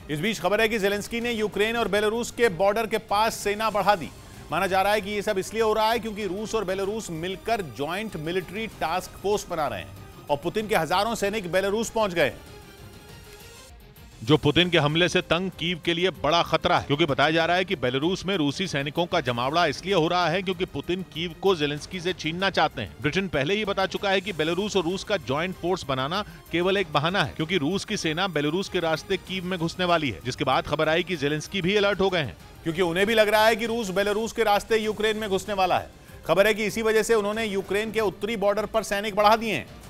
इस बीच खबर है कि ज़ेलेंस्की ने यूक्रेन और बेलारूस के बॉर्डर के पास सेना बढ़ा दी। माना जा रहा है कि यह सब इसलिए हो रहा है क्योंकि रूस और बेलारूस मिलकर जॉइंट मिलिट्री टास्क फोर्स बना रहे हैं और पुतिन के हजारों सैनिक बेलारूस पहुंच गए हैं, जो पुतिन के हमले से तंग कीव के लिए बड़ा खतरा है, क्योंकि बताया जा रहा है कि बेलारूस में रूसी सैनिकों का जमावड़ा इसलिए हो रहा है क्योंकि पुतिन कीव को ज़ेलेंस्की से छीनना चाहते हैं। ब्रिटेन पहले ही बता चुका है कि बेलारूस और रूस का जॉइंट फोर्स बनाना केवल एक बहाना है, क्योंकि रूस की सेना बेलारूस के रास्ते कीव में घुसने वाली है, जिसके बाद खबर आई कि ज़ेलेंस्की भी अलर्ट हो गए हैं, क्योंकि उन्हें भी लग रहा है कि रूस बेलारूस के रास्ते यूक्रेन में घुसने वाला है। खबर है कि इसी वजह से उन्होंने यूक्रेन के उत्तरी बॉर्डर पर सैनिक बढ़ा दिए हैं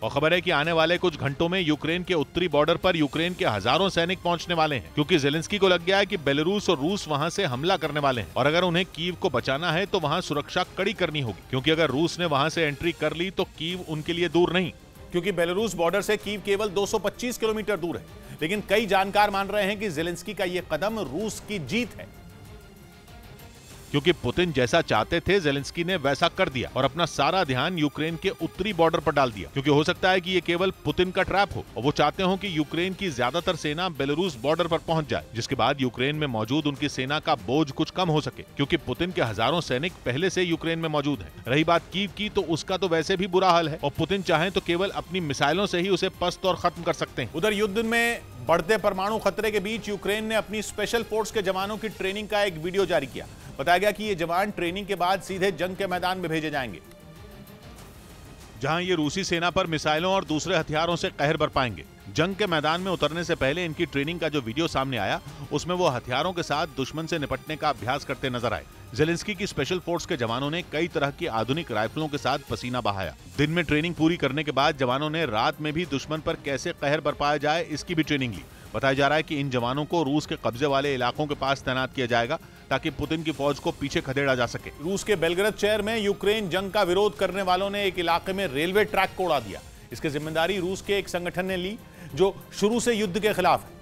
और खबर है कि आने वाले कुछ घंटों में यूक्रेन के उत्तरी बॉर्डर पर यूक्रेन के हजारों सैनिक पहुंचने वाले हैं, क्योंकि ज़ेलेंस्की को लग गया है कि बेलारूस और रूस वहां से हमला करने वाले हैं और अगर उन्हें कीव को बचाना है तो वहां सुरक्षा कड़ी करनी होगी, क्योंकि अगर रूस ने वहां से एंट्री कर ली तो कीव उनके लिए दूर नहीं, क्योंकि बेलारूस बॉर्डर से कीव केवल 225 किलोमीटर दूर है। लेकिन कई जानकार मान रहे हैं कि ज़ेलेंस्की का यह कदम रूस की जीत है, क्योंकि पुतिन जैसा चाहते थे ज़ेलेंस्की ने वैसा कर दिया और अपना सारा ध्यान यूक्रेन के उत्तरी बॉर्डर पर डाल दिया, क्योंकि हो सकता है कि ये केवल पुतिन का ट्रैप हो और वो चाहते हो कि यूक्रेन की ज्यादातर सेना बेलारूस बॉर्डर पर पहुंच जाए, जिसके बाद यूक्रेन में मौजूद उनकी सेना का बोझ कुछ कम हो सके, क्योंकि पुतिन के हजारों सैनिक पहले से यूक्रेन में मौजूद हैं। रही बात कीव की, तो उसका तो वैसे भी बुरा हाल है और पुतिन चाहे तो केवल अपनी मिसाइलों से ही उसे पस्त और खत्म कर सकते हैं। उधर युद्ध में बढ़ते परमाणु खतरे के बीच यूक्रेन ने अपनी स्पेशल फोर्स के जवानों की ट्रेनिंग का एक वीडियो जारी किया। बताया गया कि ये जवान ट्रेनिंग के बाद सीधे जंग के मैदान में भेजे जाएंगे, जहां ये रूसी सेना पर मिसाइलों और दूसरे हथियारों से कहर बरपाएंगे। जंग के मैदान में उतरने से पहले इनकी ट्रेनिंग का जो वीडियो सामने आया, उसमें वो हथियारों के साथ दुश्मन से निपटने का अभ्यास करते नजर आए। ज़ेलेंस्की की स्पेशल फोर्स के जवानों ने कई तरह की आधुनिक राइफलों के साथ पसीना बहाया। दिन में ट्रेनिंग पूरी करने के बाद जवानों ने रात में भी दुश्मन पर कैसे कहर बरपाया जाए, इसकी भी ट्रेनिंग ली। बताया जा रहा है कि इन जवानों को रूस के कब्जे वाले इलाकों के पास तैनात किया जाएगा ताकि पुतिन की फौज को पीछे खदेड़ा जा सके। रूस के बेलग्रेद शहर में यूक्रेन जंग का विरोध करने वालों ने एक इलाके में रेलवे ट्रैक को उड़ा दिया। इसकी जिम्मेदारी रूस के एक संगठन ने ली जो शुरू से युद्ध के खिलाफ है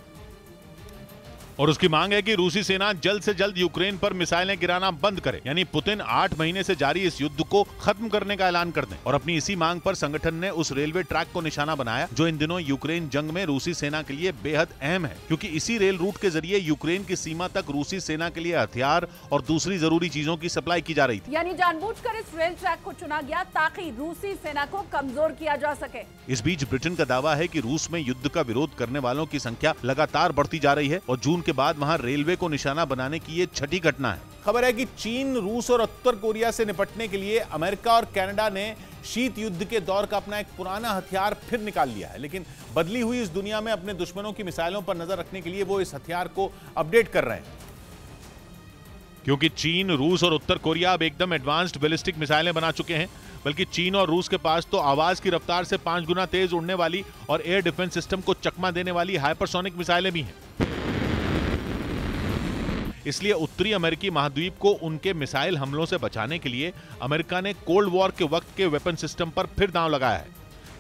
और उसकी मांग है कि रूसी सेना जल्द से जल्द यूक्रेन पर मिसाइलें गिराना बंद करे, यानी पुतिन 8 महीने से जारी इस युद्ध को खत्म करने का ऐलान कर दें। और अपनी इसी मांग पर संगठन ने उस रेलवे ट्रैक को निशाना बनाया जो इन दिनों यूक्रेन जंग में रूसी सेना के लिए बेहद अहम है, क्योंकि इसी रेल रूट के जरिए यूक्रेन की सीमा तक रूसी सेना के लिए हथियार और दूसरी जरूरी चीजों की सप्लाई की जा रही थी। यानी जानबूझकर इस रेल ट्रैक को चुना गया ताकि रूसी सेना को कमजोर किया जा सके। इस बीच ब्रिटेन का दावा है कि रूस में युद्ध का विरोध करने वालों की संख्या लगातार बढ़ती जा रही है और जून के बाद वहां रेलवे को निशाना बनाने की ये छठी घटना है। खबर है कि चीन, रूस और उत्तर कोरिया से निपटने के लिए अमेरिका और कनाडा ने शीत युद्ध के दौर का अपना एक पुराना हथियार फिर निकाल लिया है, लेकिन बदली हुई इस दुनिया में अपने दुश्मनों की मिसाइलों पर नजर रखने के लिए वो इस हथियार को अपडेट कर रहे हैं, क्योंकि चीन, रूस और उत्तर कोरिया अब एकदम एडवांस्ड बैलिस्टिक मिसाइलें बना चुके हैं। बल्कि चीन और रूस के पास तो आवाज की रफ्तार से 5 गुना तेज उड़ने वाली और एयर डिफेंस सिस्टम को चकमा देने वाली हाइपरसोनिक मिसाइलें भी हैं। इसलिए उत्तरी अमेरिकी महाद्वीप को उनके मिसाइल हमलों से बचाने के लिए अमेरिका ने कोल्ड वॉर के वक्त के वेपन सिस्टम पर फिर दांव लगाया है।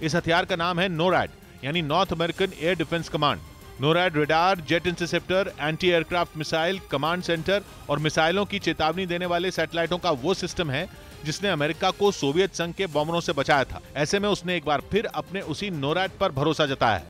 इस हथियार का नाम है नोरैड, यानी North American air defence command. NORAD radar, jet interceptor, anti aircraft missile, command centre और मिसाइलों की चेतावनी देने वाले सैटेलाइटों का वो सिस्टम है जिसने अमेरिका को सोवियत संघ के बॉम्बरों से बचाया था। ऐसे में उसने एक बार फिर अपने उसी नोरैड पर भरोसा जताया है।